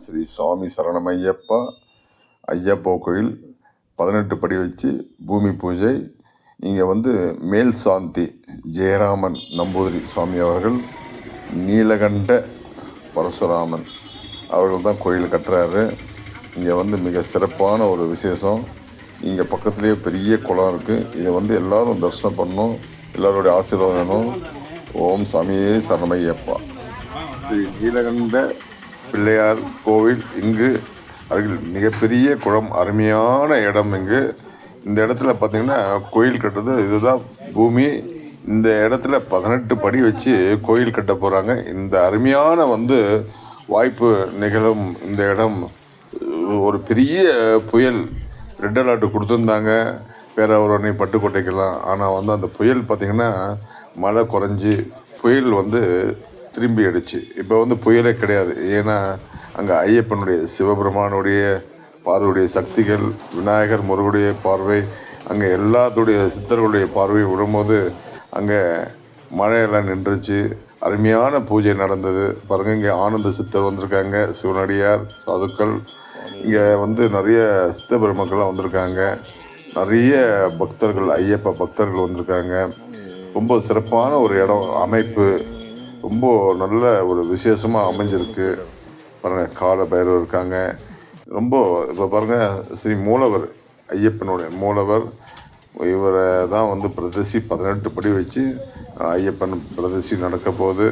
ஸ்ரீ சுவாமி சரணமையப்பா ஐயப்பா கோயில் 18 படி வச்சு பூமி பூஜை. இங்கே மேல் சாந்தி ஜெயராமன் நம்பூதிரி சுவாமி அவர்கள், நீலகண்ட பரசுராமன் அவர்கள் தான் கோயில் கட்டுறாரு. இங்கே மிக சிறப்பான ஒரு விசேஷம். இங்கே பக்கத்துலேயே பெரிய குளம் இருக்குது. இதை எல்லோரும் தரிசனம் பண்ணணும், எல்லோருடைய ஆசீர்வாதம் வேணும். ஓம் சாமியே சரணமையப்பா. ஸ்ரீ நீலகண்ட பிள்ளையார் கோவில் இங்கு அருகில் மிகப்பெரிய குளம், அருமையான இடம். இந்த இடத்துல பார்த்திங்கன்னா கோயில் கட்டுறது இதுதான் பூமி. இந்த இடத்துல 18 படி வச்சு கோயில் கட்ட போகிறாங்க. இந்த அருமையான வாய்ப்பு நிகழும் இந்த இடம். ஒரு பெரிய புயல் ரெட் அலர்ட் கொடுத்துருந்தாங்க பேராவூரணி பட்டுக்கோட்டைக்கெல்லாம். ஆனால் அந்த புயல் பார்த்திங்கன்னா மழை குறைஞ்சி புயல் திரும்பி அடிச்சு. இப்போ புயலே கிடையாது. ஏன்னா அங்கே ஐயப்பனுடைய சிவபெருமானுடைய பார்வையுடைய சக்திகள், விநாயகர் முருகனுடைய பார்வை, அங்கே எல்லாத்துடைய சித்தர்களுடைய பார்வை விடும்போது அங்கே மழையெல்லாம் நின்றுச்சு. அருமையான பூஜை நடந்தது பாருங்கள். இங்கே ஆனந்த சித்தர் வந்திருக்காங்க, சிவனடியார் சாதுக்கள். இங்கே நிறைய சித்த பெருமக்கள்லாம் வந்திருக்காங்க. நிறைய பக்தர்கள், ஐயப்ப பக்தர்கள் வந்திருக்காங்க. ரொம்ப சிறப்பான ஒரு இடம், அமைப்பு ரொம்ப நல்ல ஒரு விசேஷமாக அமைஞ்சிருக்கு பாருங்கள். கால பைரவர் இருக்காங்க. ரொம்ப இப்போ பாருங்கள், ஸ்ரீ மூலவர் ஐயப்பனுடைய மூலவர் இவரை தான் பிரதிசி 18 படி வச்சு ஐயப்பன் பிரதிசி நடக்க போகுது.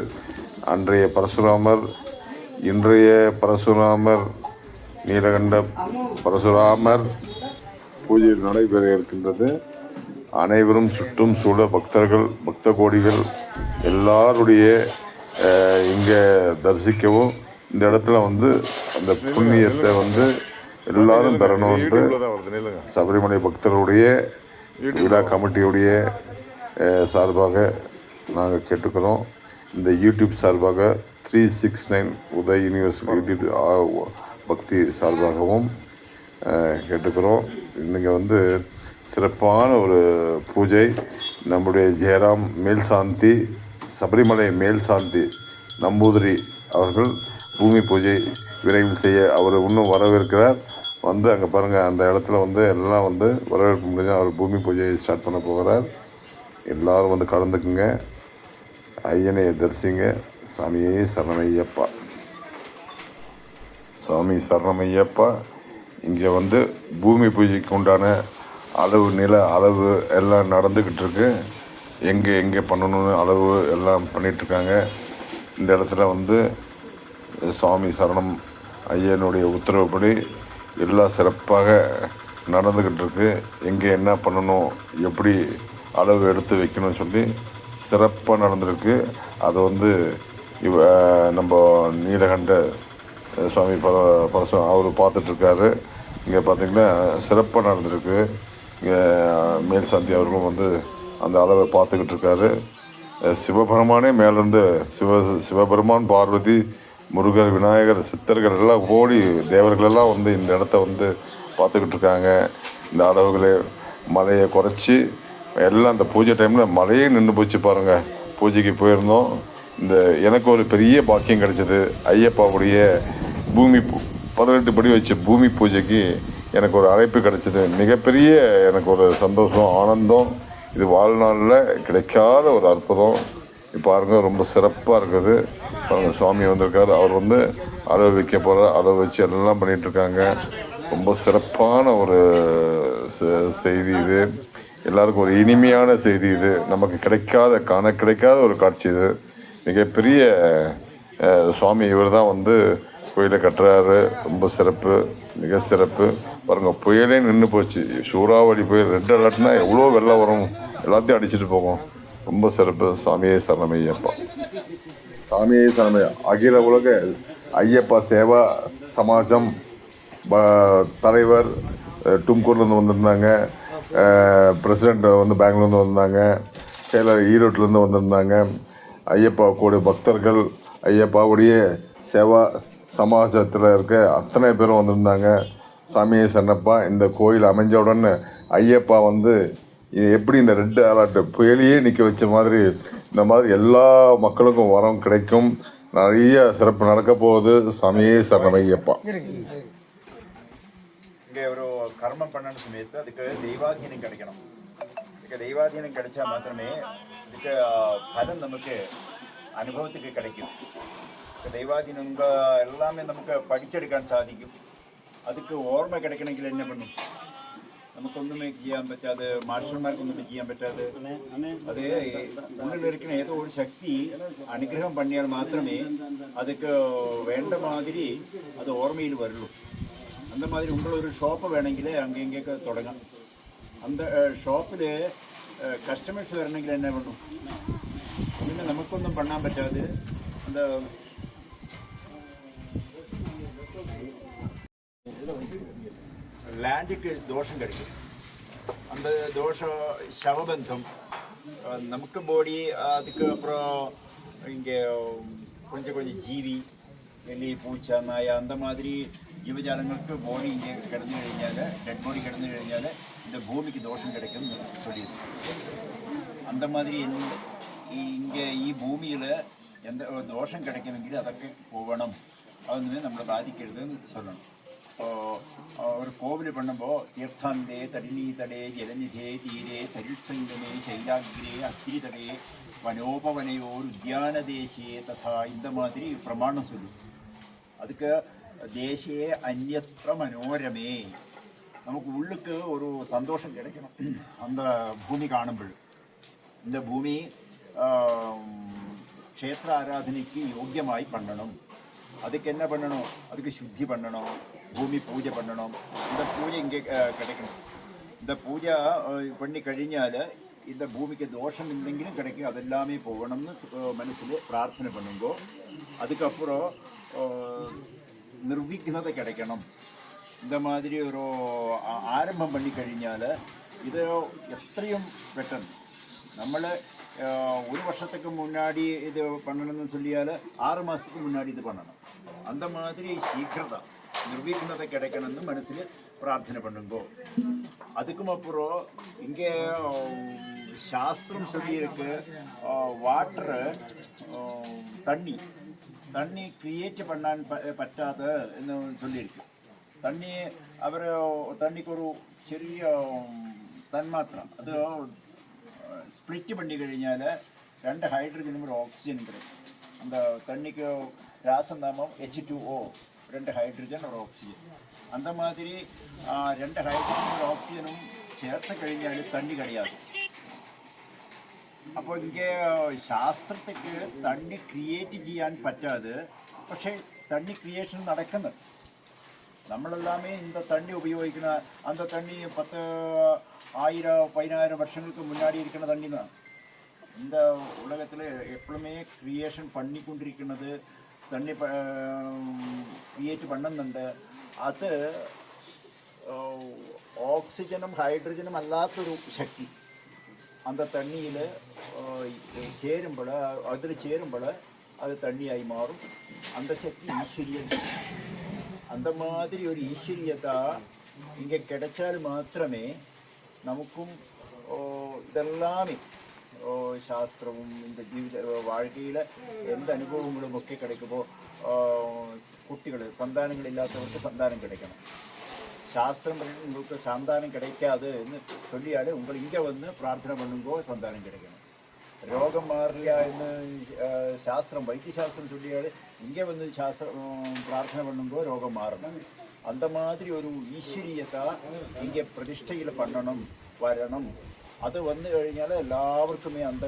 அன்றைய பரசுராமர், இன்றைய பரசுராமர், நீலகண்ட பரசுராமர் பூஜை நடைபெற இருக்கின்றது. அனைவரும் சுற்றும் சூழ பக்தர்கள், பக்த கோடிகள் எல்லாருடைய இங்கே தரிசிக்கவும், இந்த இடத்துல அந்த புண்ணியத்தை எல்லாரும் பெறணும் என்று சபரிமலை பக்தர்களுடைய விழா கமிட்டியுடைய சார்பாக நாங்கள் கேட்டுக்கிறோம். இந்த யூடியூப் சார்பாக 369 உதய் யூனிவர்சிட்டி யூடியூப் பக்தி சார்பாகவும் கேட்டுக்கிறோம். இங்கே சிறப்பான ஒரு பூஜை. நம்முடைய ஜெயராம் மேல் சாந்தி, சபரிமலை மேல் சாந்தி நம்பூதிரி அவர்கள் பூமி பூஜை விரைவில் செய்ய அவர் இன்னும் வரவேற்கிறார். அங்கே பாருங்கள், அந்த இடத்துல எல்லாம் வரவேற்பு முடிஞ்சு அவர் பூமி பூஜையை ஸ்டார்ட் பண்ண போகிறார். எல்லோரும் கலந்துக்குங்க, ஐயனை தரிசிங்க. சாமியே சரணமையப்பா. சாமி சரணமையப்பா. இங்கே பூமி பூஜைக்கு உண்டான அளவு, நில அளவு எல்லாம் நடந்துக்கிட்டு இருக்கு. எங்கே பண்ணணும்னு அளவு எல்லாம் பண்ணிகிட்ருக்காங்க. இந்த இடத்துல சுவாமி சரணம் ஐயனுடைய உத்தரவுப்படி எல்லாம் சிறப்பாக நடந்துக்கிட்டு இருக்கு. எங்கே என்ன பண்ணணும், எப்படி அளவு எடுத்து வைக்கணும்னு சொல்லி சிறப்பாக நடந்திருக்கு. அதை நம்ம நீலகண்ட சுவாமி பரசுரம் அவர் பார்த்துட்ருக்காரு. இங்கே பார்த்திங்கன்னா சிறப்பாக நடந்திருக்கு. இங்கே மேல் சாந்தி அவர்களும் அந்த அளவை பார்த்துக்கிட்டு இருக்காரு. சிவபெருமானே மேலேருந்து சிவபெருமான், பார்வதி, முருகர், விநாயகர், சித்தர்கள் எல்லாம் கோடி தேவர்களெல்லாம் இந்த இடத்த பார்த்துக்கிட்டு இருக்காங்க. இந்த அளவுகளை மழையை குறைச்சி எல்லாம் அந்த பூஜை டைமில் மழையே நின்று போச்சு பாருங்கள். பூஜைக்கு போயிருந்தோம். எனக்கு ஒரு பெரிய பாக்கியம் கிடைச்சது. ஐயப்பாவுடைய பூமி 18 படி வச்ச பூமி பூஜைக்கு எனக்கு ஒரு அழைப்பு கிடைச்சது. மிகப்பெரிய எனக்கு ஒரு சந்தோஷம், ஆனந்தம். இது வாழ்நாளில் கிடைக்காத ஒரு அற்புதம். இப்போ பாருங்கள், ரொம்ப சிறப்பாக இருக்குது பாருங்கள். சுவாமி வந்திருக்காரு. அவர் அளவு வைக்க போகிறார். அளவு வச்சு எல்லாம் பண்ணிகிட்ருக்காங்க. ரொம்ப சிறப்பான ஒரு செய்தி இது. எல்லாருக்கும் ஒரு இனிமையான செய்தி இது. நமக்கு காண கிடைக்காத ஒரு காட்சி இது. மிகப்பெரிய சுவாமி இவர் தான் கோயிலை கட்டுறாரு. ரொம்ப சிறப்பு, மிக சிறப்பு. பாருங்கள், புயலே நின்று போச்சு. சூறாவளி புயல், ரெட் அலர்ட்னா எவ்வளோ வெள்ளம் வரும், எல்லாத்தையும் அடிச்சுட்டு போகும். ரொம்ப சிறப்பு. சாமியே சரணமையப்பா. சாமியே சரணமையா. அகில உலக ஐயப்பா சேவா சமாஜம் தலைவர் தும்கூர்லேருந்து வந்திருந்தாங்க. பிரசிடெண்ட் பெங்களூர்லேருந்து வந்தாங்க. செயலர் ஈரோட்டிலேருந்து வந்திருந்தாங்க. ஐயப்பா கூட பக்தர்கள், ஐயப்பாவுடைய சேவா சமாஜத்தில் இருக்க அத்தனை பேரும் வந்திருந்தாங்க. சாமியே சரணப்பா. இந்த கோயில் அமைஞ்ச உடனே ஐயப்பா இது எப்படி இந்த ரெட் அலர்ட் புயலையே நிற்க வச்ச மாதிரி இந்த மாதிரி எல்லா மக்களுக்கும் வரம் கிடைக்கும். நிறைய சிறப்பு நடக்க போகுது. சாமியே சரணமையப்பா. இங்கே ஒரு கர்மம் பண்ண சமயத்து அதுக்கு தெய்வாதீனம் கிடைக்கணும். இதுக்கு தெய்வாதீனம் கிடைச்சா மாத்திரமே இதுக்கு பலன் நமக்கு അനുഭവத்துக்கு கிடைக்கும். தெய்வாதீனம் எல்லாமே நமக்கு படிச்செடுക്കാൻ சாதிக்கும். அதுக்கு ഓർമ്മ கிடைக்கണമെങ്കിൽ என்ன பண்ணும்? നമുക്കൊന്നുമേ ചെയ്യാൻ പറ്റാതെ, മാസ്റ്റർമാർക്കൊന്നും ചെയ്യാൻ പറ്റാതെ, അത് ഉള്ളിലിരിക്കുന്ന ഏതോ ഒരു ശക്തി അനുഗ്രഹം പണിയാൽ മാത്രമേ அதுக்கு വേണ്ട മാതിരി അത് ഓർമ്മയിൽ വരുള്ളൂ. அந்த மாதிரி உங்களொரு ஷாப்பு வேണമെങ്കിൽ அங்கெங்கே தொடങ്ങാം. அந்த ஷாப்பில் கஸ்டமர்ஸ் வரണമെങ്കിൽ என்ன பண்ணும்? പിന്നെ നമുക്കൊന്നും பண்ணാൻ പറ്റാതെ அந்த ലാൻഡിക്ക് ദോഷം கிடைக்கும். அந்த தோஷம் சவபந்தம் நமக்கு பாடி, அதுக்கு அப்புறம் இங்கே கொஞ்சம் கொஞ்சம் ஜீவி, எலி, பூச்சா, நாய், அந்த மாதிரி ജീവജാലങ്ങൾക്ക് ബോഡി ഇങ്ങനെ കിടന്നു കഴിഞ്ഞാൽ, ഡെഡ് ബോഡി കിടന്നു കഴിഞ്ഞാൽ இந்த பூமிக்கு தோஷம் கிடைக்கும் சொல்லியிருக்கு. அந்த மாதிரி இங்கே ഈ ഭൂമിയിൽ എന്ത് ദോഷം கிடைக்கണമെങ്കിൽ അതൊക്കെ പോകണം, അതൊന്നും നമ്മളെ ബാധിക്കരുതെന്ന് சொல்லணும். ഒരു കോവിൽ പണുമ്പോൾ തീർത്ഥാന്തേ തടിനീതടേ ജലനിധേ തീരെ സരിത്സംഗമേ ശൈലാഗ്രേ അഗ്നിതടേ വനോപവനയോർ ഉദ്യാനദേശിയെ തഥാ இந்த மாதிரி பிரமாணம் சொல்லி. அதுக்கு தேசியே அந்யத்ர மனோரமே, நமக்கு உள்ளுக்கு ஒரு சந்தோஷம் கிடைக்கணும் அந்த பூமி காணும்போது. இந்த பூமி க்ஷேത്ര ஆராதனைக்கு யோக்கியமாய் பண்ணணும். அதுக்கு என்ன பண்ணணும்? அதுக்கு சுத்தி பண்ணணும், பூமி பூஜை பண்ணணும். இந்த பூஜை இங்கே கிடைக்கணும். இந்த பூஜை பண்ணி കഴിഞ്ഞാൽ இந்த பூமிக்கு தோஷம் എന്തെങ്കിലും கிடைக்கும், அதெல்லாமே போகணும்னு മനസ്സിൽ പ്രാർത്ഥന பண்ணுമ്പോൾ அதுக்கப்புறம் നിർവിഘ്നത கிடைக்கணும். இந்த மாதிரி ஒரு ஆரம்பம் பண்ணி കഴിഞ്ഞാൽ இது எത്രയും பெட்டர். നമ്മൾ ஒரு வருஷத்துக்கு முன்னாடி இது பண்ணணும்னு சொல்லியால் 6 மாதத்துக்கு முன்னாடி இது பண்ணணும். அந்த மாதிரி சீக்கிரதா நிர்விഘ്നത கிடைக்கணும்னு மனசில் பிரார்த்தனை பண்ணுங்கோ. அதுக்கும் அப்புறம் இங்கே சாஸ்திரம் சொல்லியிருக்கு, வாட்டரு தண்ணி கிரியேറ്റ് பண்ணാൻ പറ്റാത്ത എന്ന് சொல்லியிருக்கு. தண்ணிக்கு ஒரு ചെറിയ തന്മാത്ര അത് സ്പ്ലിറ്റ് பண்ணி കഴിഞ്ഞാൽ 2 ഹൈഡ്രജനും ഒരു ഓക്സിജനും கிடைக்கும். அந்த தண்ணிக்கு ராசநாமம் H2O, 2 ஹைட்ரஜன் ஒரு ஆக்சிஜன். அந்த மாதிரி 2 ஹைட்ரஜനും ഒരു ഓക്സിജനും ചേർത്ത് കഴിഞ്ഞാൽ തണ്ണി கிடையாது. അപ്പോൾ ഇங்கே ശാസ്ത്രത്തേക്ക് തണ്ണി ക്രിയേറ്റ് ചെയ്യാൻ പറ്റാതെ, പക്ഷേ തണ്ണി ക്രിയേഷൻ നടക്കുന്നത്. നമ്മളെല്ലാമേ இந்த தண்ணி உபயோகிக்கிற அந்த தண்ணி 10,000-15,000 வருஷங்களுக்கு முன்னாடி இருக்கிற தண்ணி தான். இந்த உலகத்தில் எப்பவுமே கிரியேஷன் பண்ணி கொண்டிருக்கிறது, தண்ணி ക്രിയേറ്റ് பண்ணுന്നുണ്ട്. അത് ഓക്സിജനും ഹൈഡ്രജനും അല്ലാത്തൊരു ശക്തി அந்த தண்ணியில் சேருമ്പോൾ, அதில் சேருമ്പോൾ அது தண்ணியாയി മാറും. அந்த சக்தி ஈஸ்வரியன். அந்த மாதிரி ஒரு ஈஸ்வரியதா இங்கே கிடைச்சால் மாத்திரமே നമുക്കും ഇതെല്ലാമേ ശാസ്ത്രവും இந்த ജീവിത வாழ்க்கையில் എന്ത് അനുഭവങ്ങളും ഒക്കെ கிடைக்குമ്പോൾ കുട്ടികൾ സന്താനങ്ങളില്ലാത്തവർക്ക് സന്താനം கிடைக்கணும். சாஸ்திரம் பண்ணி உங்களுக்கு சந்தானம் கிடைக்காது എന്ന് சொல்லியாൽ உங்கள் இங்கே வந்து பிரார்த்தனை பண்ணுங்கோ, சந்தானம் கிடைக்கணும். രോഗം മാറില്ല എന്ന് ശാസ്ത്രം, വൈദ്യശാസ്ത്രം ചൊല്ലിയാൽ ഇங்கே வந்து പ്രാർത്ഥന பண்ணுங்கோ രോഗം മാറണം. அந்த மாதிரி ஒரு ஈஸ்வரியத்தை இங்கே பிரதிஷ்டையில் பண்ணணும், வரணும். அது வந்து കഴിഞ്ഞാൽ எல்லாருக்குமே அந்த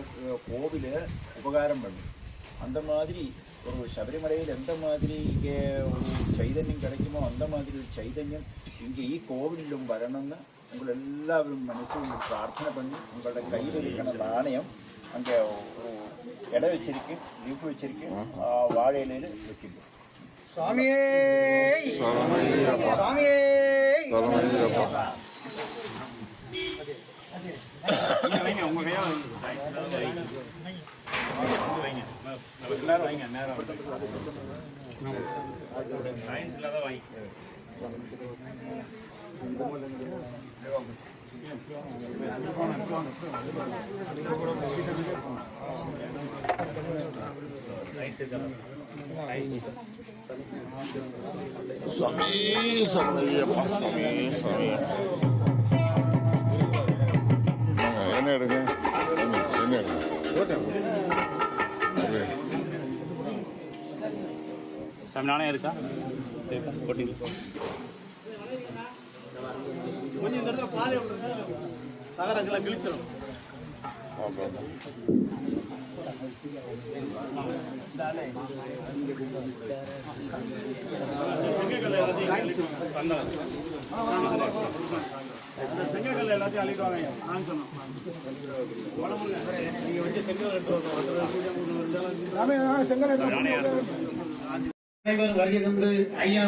கோவில் உபகாரம் பண்ணும். அந்த மாதிரி ஒரு ശബരിമലയിൽ எந்த மாதிரி இங்கே ஒரு ചൈതന്യം கிடைக்குமோ அந்த மாதிரி ஒரு ചൈതന്യം இங்கே ഈ കോവിലും വരണമെന്ന് നിങ്ങൾ എല്ലാവരും മനസ്സിൽ പ്രാർത്ഥന பண்ணி உங்களோட கையில் இருக்கிற நாணயம் அங்கே இட வச்சிருக்கு, லீஃப் வச்சிருக்கு, வாழை இலையில் வைக்கிது. சுவாமியே சுவாமியே உங்க கையா வாங்கி என்ன எடுங்க என்ன எடுங்க சாமி நானே இருக்கா போட்டிங்க கொஞ்சம் இந்த இடத்துல பாதை தகரங்கெல்லாம் கிழிச்சிடும். செங்கக்கல் எல்லாத்தையும் அள்ளிடுவாங்க. நான் சொன்னோம் நீங்க வந்து செங்கல் அனைவரும் வருகை தந்து ஐயா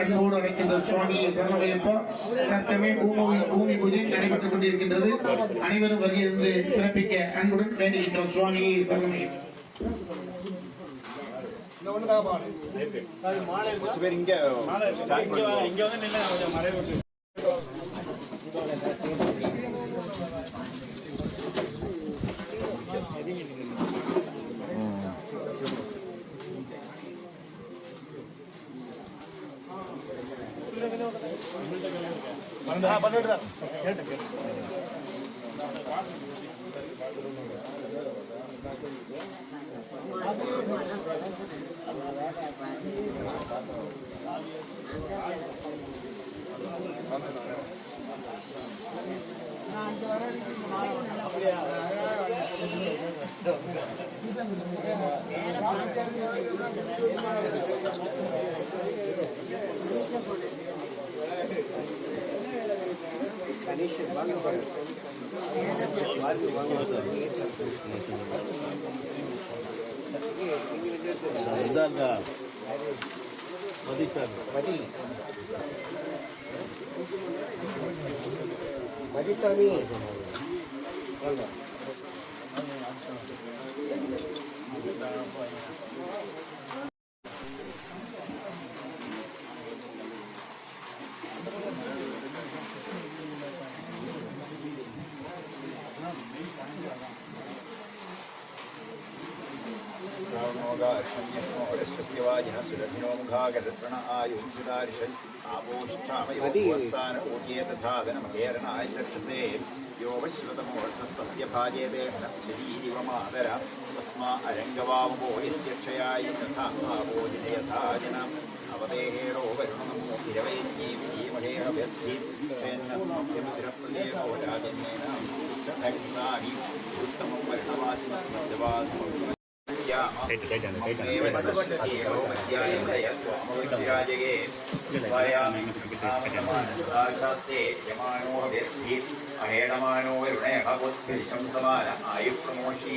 அன்போடு அழைக்கின்ற சுவாமியை சரணமையப்பா. தற்சமய பூமி பூஜை நடைபெற்றுக் கொண்டிருக்கின்றது. அனைவரும் வருகை தந்து சிறப்பிக்க அன்புடன் வேண்டுகின்றோம். சுவாமியை சரணமையப்பா. மாலை கொஞ்சம் பேர் இங்க இங்க வந்து நின்று மழை விட்டு மதிசாமி तस्मा अरङ्गवामो यस्यक्षयाय तथा भोजनयथा जनाम् अवदेहेरो वरुणमो हिरवैज्ञीमहेह व्यद्धिस्मभ्यमशिरप्रदेहो राजन्येन दग्धानि उत्तमं वर्णवासिनस्मद्वास्मम् शास्त्रे यमानो व्यक्ति अहेणमानो वरुणे भगवद्भिषं समान आयुप्रमोषी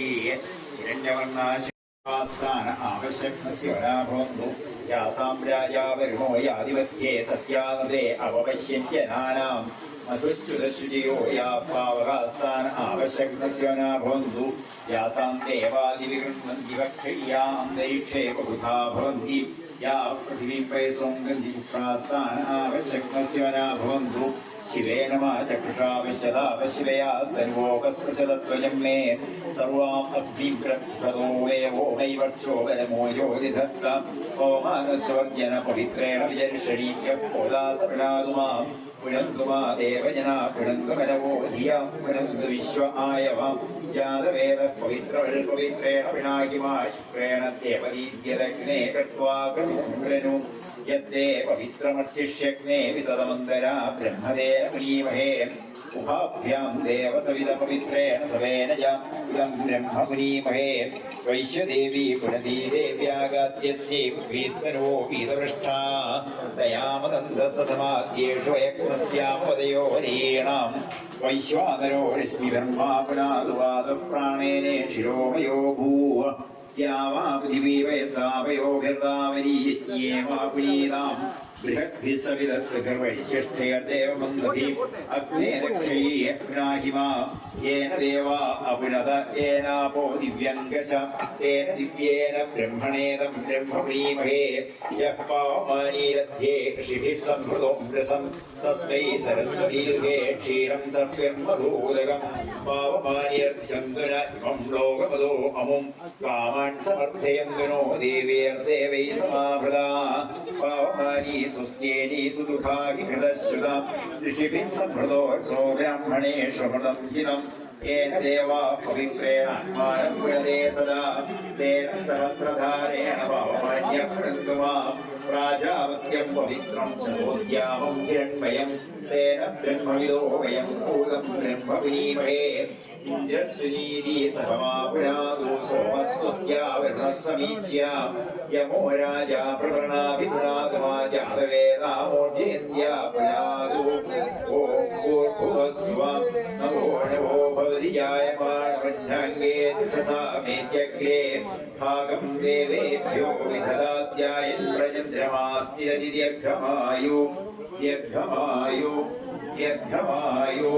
हिरण्यवर्णाशास्तान आवश्यकस्य वराभवन्तु यासां राजा वरुणो यादिवत्ये सत्यावदे अवपश्यन्त्यनानाम् मधुश्च्युतशुचियो या पावकास्तान आवश्यकस्य न भवन्तु यासां देवादिविगृह्णन्ति वक्षय्यान्तरिक्षे बहुधा भवन्ति या पृथिवीपै सौङ्गन्धिशुक्रास्तान आवश्यकस्य न भवन्तु शिवे नमः चक्षुषा पश्यता पश्यवयास्तर्वोकस्पृशतत्वयं मे सर्वाम् अग्निप्रक्षतो देवो नैवर्क्षो बलमो योधिधत्त ओमानस्वर्जन पवित्रेण विजर्षणीयः पोदासपृणादु माम् पुनन्तु मा देवजना पुनन्तु मनवो धियां पुनन्तु विश्व आयवां जातवेदः पवित्रेण पिनाकि मा शुक्रेण देवदीद्यदग्ने कृत्वा कृनु यद्दे पवित्रमर्चिष्यग्ने वितदमन्तरा ब्रह्मदेव मुनीमहे उभाभ्यां देवसविदपवित्रेण सवेन इदं ब्रह्म मुनीमहे वैश्यदेवी पुनदी देव्यागात्यस्यै पृथ्वीस्तनो वीतपृष्ठा दयामदन्तसतमाद्येषु यज्ञस्यां पदयोरीणां वैश्वानरो रश्मिधर्मा पुनादुवादप्राणेने शिरोमयो भूः या वा पृथिवी वयसा वयोभिर्दावनी यज्ञे वा पुनीताम् बृहद्भिः सवितस्पृगर्वैश्यष्ठैर्देवमन्दभिः अग्ने दक्षय्ये पुनाहिमा येन देवा अपुनत येनापो दिव्यङ्गच तेन दिव्येन ब्रह्मणेदं ब्रह्मप्रीमहे यः पावमानीरध्ये ऋषिभिः सम्भृतोऽमृतम् तस्मै सरस्वतीर्घे क्षीरं सत्यं मधूदकम् पावमानीर्ध्यङ्गन इमं लोकपदो अमुं कामान् समर्थयङ्गनो देवेर्देवैः समाभृता पावमानी सुस्त्येनी सुदुःखाहि हृदश्रुतम् ऋषिभिः सम्भृतोऽसो ब्राह्मणेषु मृतं हितम् येन देवा पवित्रेण आत्मानं प्रदे सदा तेन सहस्रधारेण पावमान्यकृङ्गमा प्राजापत्यं पवित्रं चतुर्द्यामं हिरण्मयं तेन ब्रह्मविदो वयं भूतं ब्रह्मवीमहे इन्द्रस्वनीति सहमापुरादो सोमस्वस्याविर्णः समीच्या यमो राजा प्रवृणाभिपुरागमा जातवेदामोर्जेन्द्या पुरादो ॐ भूर्भुवस्व नमो नमो भवति जायमानमध्याङ्गे दृशसामेत्यग्रे भागं देवेभ्यो विदधात्यायन् प्रचन्द्रमास्तिरति दीर्घमायु दीर्घमायु दीर्घमायु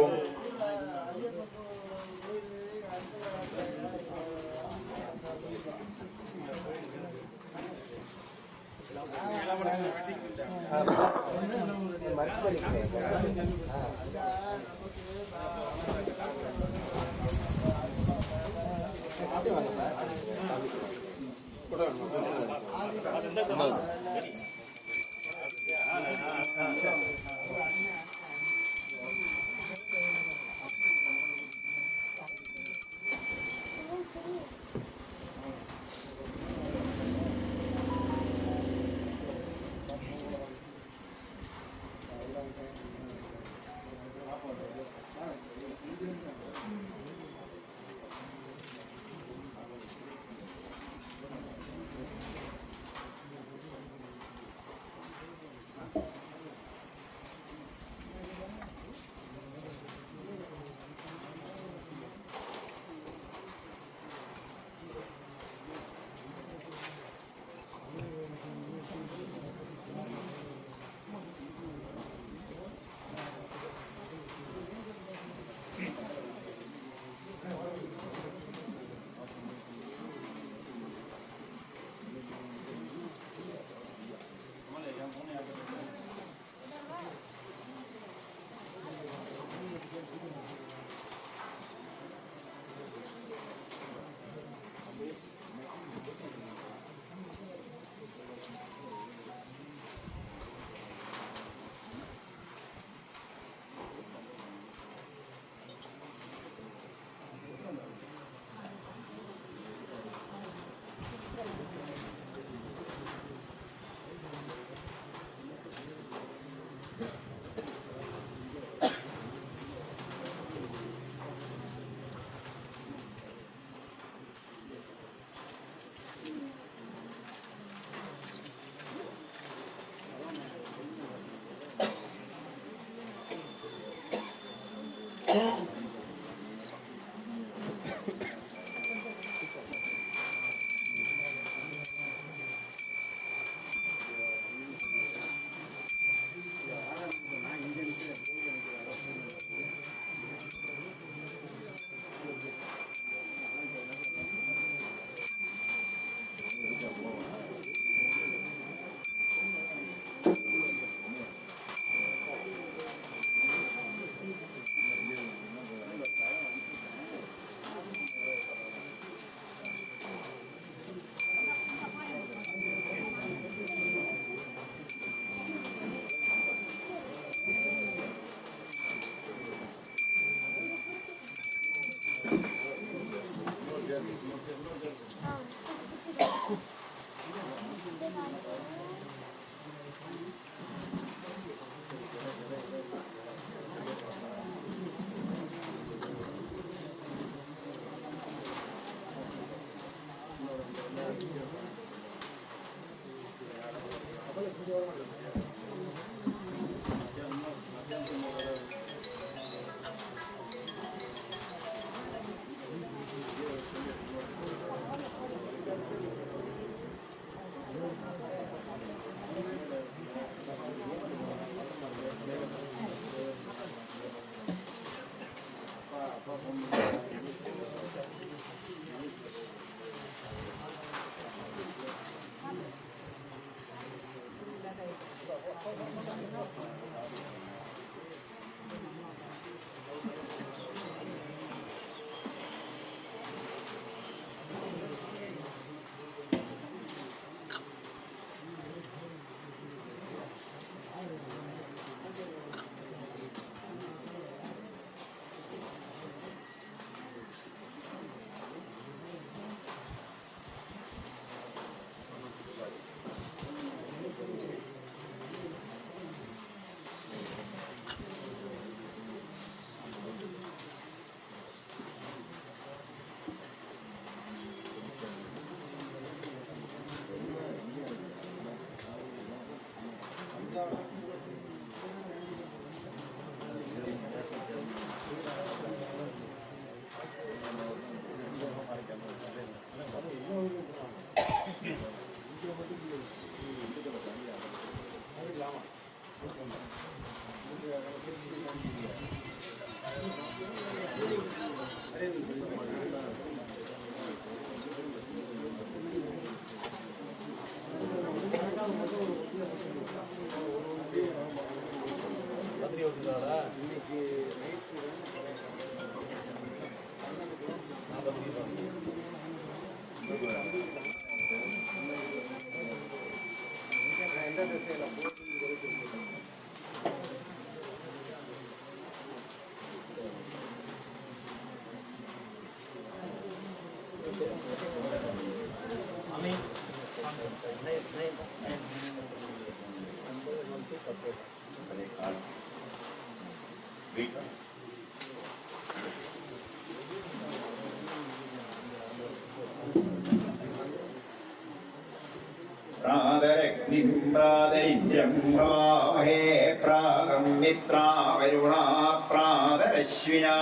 പ്രാതരിത്യം ഭവാമഹേ പ്രാതം മിത്രാവരുണാ പ്രാതരശ്വിനാ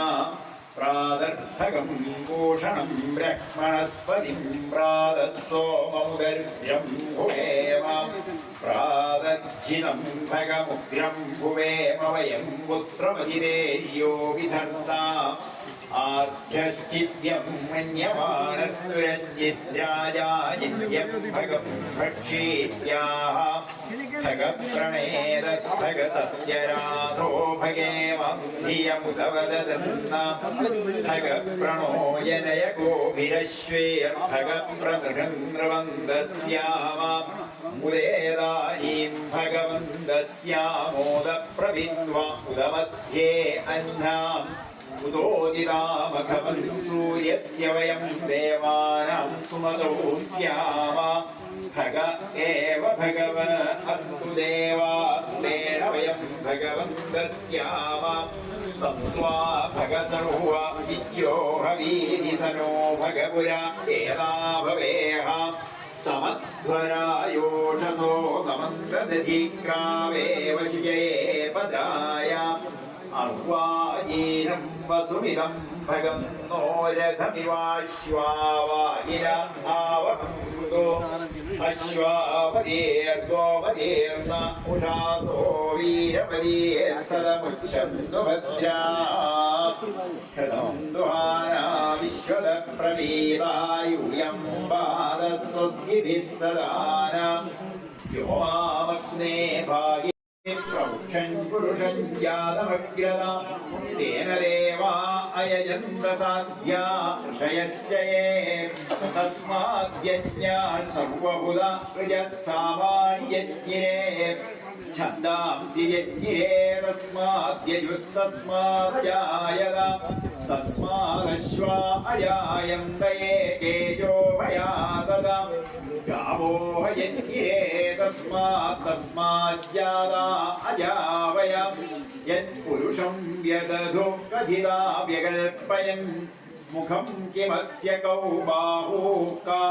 പ്രാതർത്ഥകം ഭൂഷണം ബ്രഹ്മണസ്പതിം പ്രാതഃ സോമമുദർഭ്യം ഭുവേമ പ്രാതർജിനം ഭഗമുഗ്രം ഭുവേമ വയം പുത്രമതിരേര്യോ വിധർത്താ ആർഭ്യശ്ചിദ്യം മന്യമാനസ്തുരശ്ചിദ്രാജാജിദ്യം ഭഗം ഭക്ഷീത്യാഹ ഭഗപ്രണേത ഭഗസത്യരാധോ ഭഗേമധിയമുദവദന്ന ഭഗപ്രണോയനയ ഗോഭിരശ്വേർഭഗപ്രനൃവന്തസ്യാമ മുദേദാനീം ഭഗവന്തസ്യാമോദപ്രവിദ്വാ ഉദമധ്യേ അഹ്നാം ഉദോദിതാമഖവൻ സൂര്യസ്യ വയം ദേവാനാം സുമതോ സ്യാമ ഭഗ ഏവ ഭഗവ അസ്തു ദേവാസ്തേന വയം ഭഗവന്തസ്യാമ തത്വാ ഭഗസർവ വിദ്യോഹവീരിസനോ ഭഗപുര ഏതാ ഭവേഹ സമധ്വരായോഷസോ തമന്തദധിക്രാവേവ ശിജയേ പദായ അർവായീനം വസുമിതം ഭഗം നോരഥമിവാശ്വാവായിര ആവഹന്തോ അശ്വാപതീർഗോപതീർന്ന ഉഷാസോ വീരപതീർസദമുച്ഛന്തു ഭദ്രാ ഹൃദം ദ്വാനാ വിശ്വത പ്രവീതായൂയം പാദസ്വസ്തിഭിः സദാന വ്യോമാമഗ്നേ ഭാഗി പ്രൗക്ഷൻ പുരുഷൻ ജാതമഗ്രതാം തേന ദേവാ അയജന്ത സാധ്യാ ഋഷയശ്ചയേ തസ്മാദ്യജ്ഞാൻ സർവഭൂത സാമാന്യജ്ഞിരേ ഛന്ദാംസി യജ്ഞിരേ തസ്മാദ്യയുക്തസ്മാദ്യായത തസ്മാദശ്വാ അജായന്തയേ കേജോ വയാതത गावो यज्ञे तस्माज्जाता अजावय यत्पुरुषं व्यदधो कथिता व्यकल्पयन् मुखं किमस्य कौ बाहू का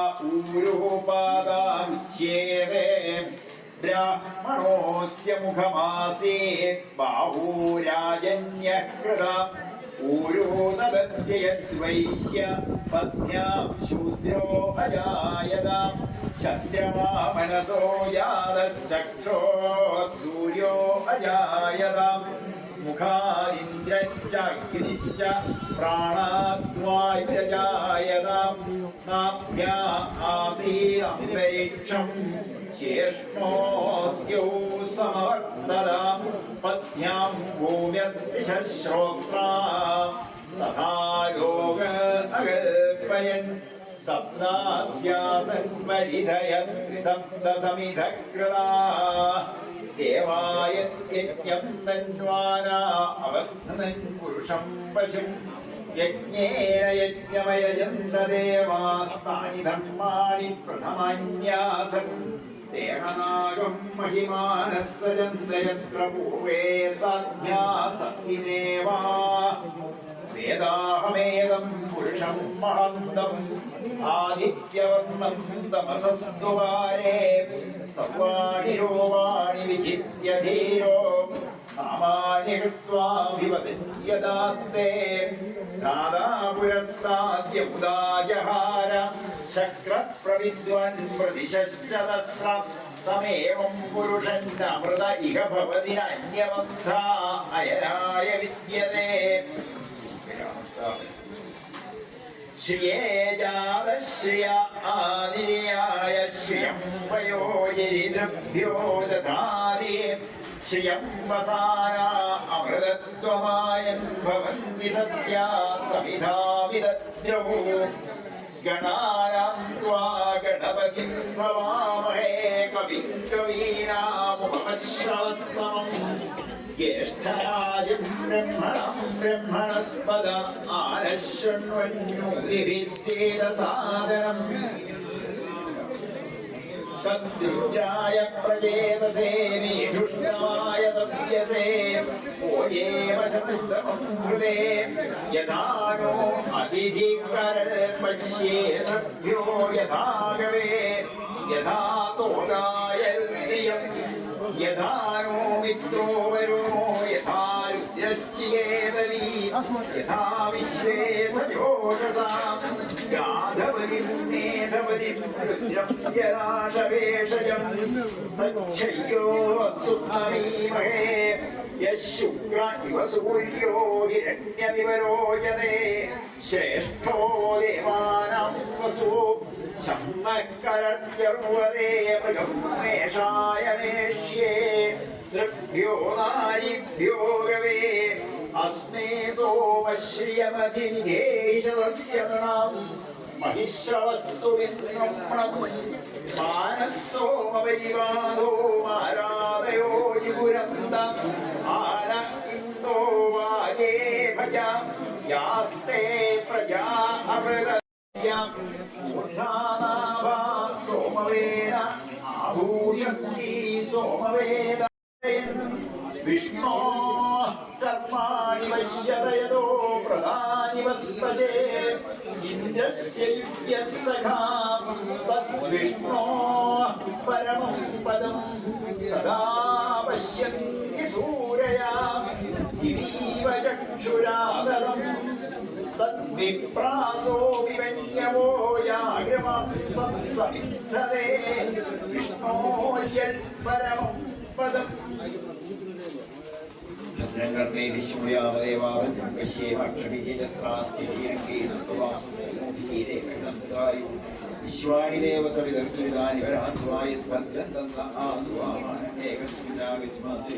ऊरुपादाच्येते ब्राह्मणोऽस्य मुखमासीत् बाहूराजन्यः कृता ഊരോദസ്യ യദ്വൈശ്യ പത്ന്യാം ശൂദ്രോ അജായത ചന്ദ്രമാ മനസോ യാതശ്ചക്ഷോ സൂര്യോ അജായത മുഖാദിന്ദ്രശ്ച അഗ്നിശ്ച പ്രാണാദ്വായുരജായത നാഭ്യാ ആസീദന്തരിക്ഷം ചേഷ്ണോദ്യൗ समवर्तदां पत्न्यां भूम्यश्रोत्रा तथा योग अगल्पयन् सप्तास्यासन् परिधयन् सप्तसमिधकृता देवायत्यज्ञं दण्ड्वाना अवघ्नन् पुरुषं पशुम् यज्ञेन यज्ञमयजन्त देवास्तानि धर्माणि प्रथमान्यासन् देहनागं महिमानः सजन्त यत्र पूर्वे साध्या सखिदेवा वेदाहमेदं पुरुषं महन्तम् आदित्यवर्णं तमसस्तु वारे सर्वाणि रूपाणि विचित्य धीरो नामानि कृत्वा विवदन्यदास्ते दादा पुरस्ताद्य उदाजहार शक्रप्रविद्वन् प्रदिशश्च तस्रः तमेवं पुरुषन्नमृत इह भवति अन्यवन्था अयनाय विद्यते श्रिये जातश्रिय आदिर्याय श्रियं वयोजिरिदृभ्यो दधाति श्रियं वसाना अमृतत्वमायन् भवन्ति सत्या समिधा विदद्रौ गणानां त्वा गणपतिं भवामहे कविं कवीनामुपमश्रवस्तमम् ज्येष्ठराजं ब्रह्मणस्पद आनः शृण्वन्नोतिभिः सेदसादनम् तद्विद्याय प्रजेतसे मेधुष्णाय तप्यसे ओयेव शतमं हृदे यथा नो अतिथिकरपश्येभ्यो यथा गवे यथा तोदाय प्रियम् यथा नो मित्रो वरुणो यथा रुद्रश्चिकेतरी यथा विश्वे सजोषसा गाधवलिं मेधवलिं रुद्रं जलाशवेशजं तच्छय्यो सुप्तमीमहे यः शुक्र इव सूर्यो हिरण्यमिव रोचते श्रेष्ठो देवानां वसु शम्नकरत्यर्वदे मृगमेषाय मेष्ये तृभ्यो नारिभ्यो गवे अस्मे सोमश्रियमधिनिधेशदस्य नृणाम् महिश्रवस्तु विन्द्रम्णम् मानः सोमपरिवादो मारादयो जिगुरन्दम् आन इन्दो वाये भज यास्ते प्रजा अमृत सोमवेद आभूषन्ति सोमवेद विष्णो कर्माणि पश्यतयतो प्रधानि वस्पशे इन्द्रस्य युज्यः सखा तद्विष्णो परमं पदं सदा पश्यन्ति सूरया दिवीव चक्षुरादलम् तद्विप्रासो विवन्यवो याग्रमं सविद्धते विष्णोर्यल्परमं पदम् भद्रङ्कर्णे विष्णुयावदेवावद्रं पश्येमाक्षभिः तत्रास्ति हीरङ्गे सुत्वांसोभिः देवैनन्दायु विश्वानि देव सविदर्किदानि वरास्वाय भद्रं तन्न आस्वामान एकस्मिन्नाविस्मते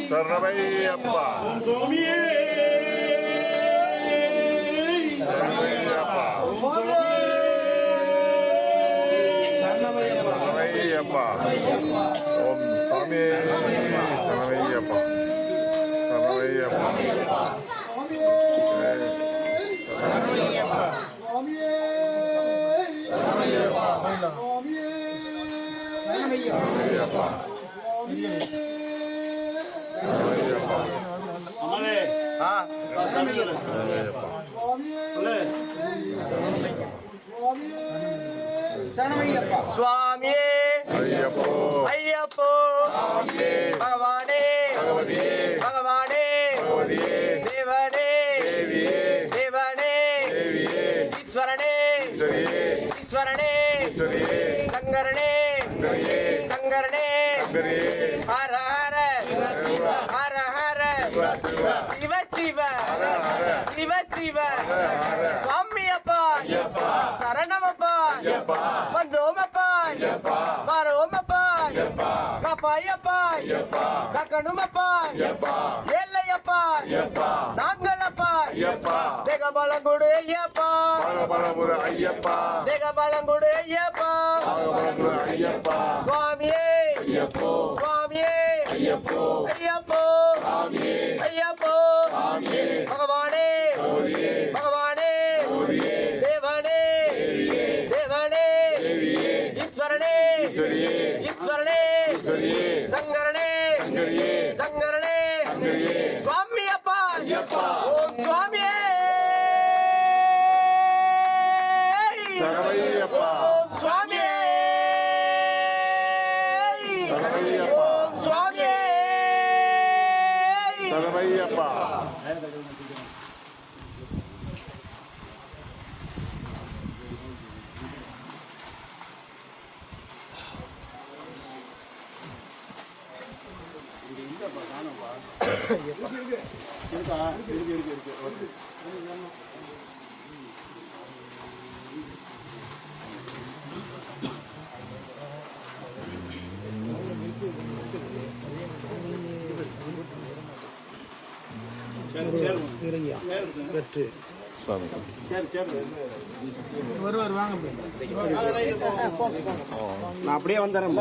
சரணமையப்பா சரணமையப்பா சரணமையப்பா ஓம் சாமி சரணமையப்பா சரணமையப்பா சரணமையப்பா அம்மாவே சுவாமியே ஐயப்போ ஐயப்போ பகவானே பகவானே தேவனே தேவனே ஈஸ்வரனே ஈஸ்வரனே சங்கரனே சங்கரனே ஹர ஹர ஹர ஹர சிவ சிவ சிவ சிவ சுவாமியப்பா சரணமப்பா வந்தோமப்பா வரோமப்பா கப்பாயப்பா கக்கணுமப்பா ஏல்லையப்பா நாங்களப்பா தேகபலங்குடு ஐயப்பா ஐயப்பா தேகபலங்குடு ஐயப்பா ஐயப்பா சுவாமியே சுவாமியே ஐயப்போ ஐயப்போ பகவானே பகவானே தேவனே தேவனே ஈஸ்வரனே ஈஸ்வரனே சங்கரனே சங்கரனே சுவாமியப்பா ஓம் சுவாமியே சரணமையப்பா ஓம் சுவாமியே சரணமையப்பா ஓம் சுவாமியே சரணமையப்பா நான் அப்படியே வந்துடுறேன்.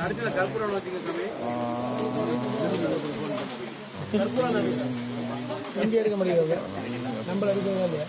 அடுத்த கற்பூரம் வச்சுங்க சாமி. கற்பூரம் எடுக்க முடியாது நம்மள எடுக்க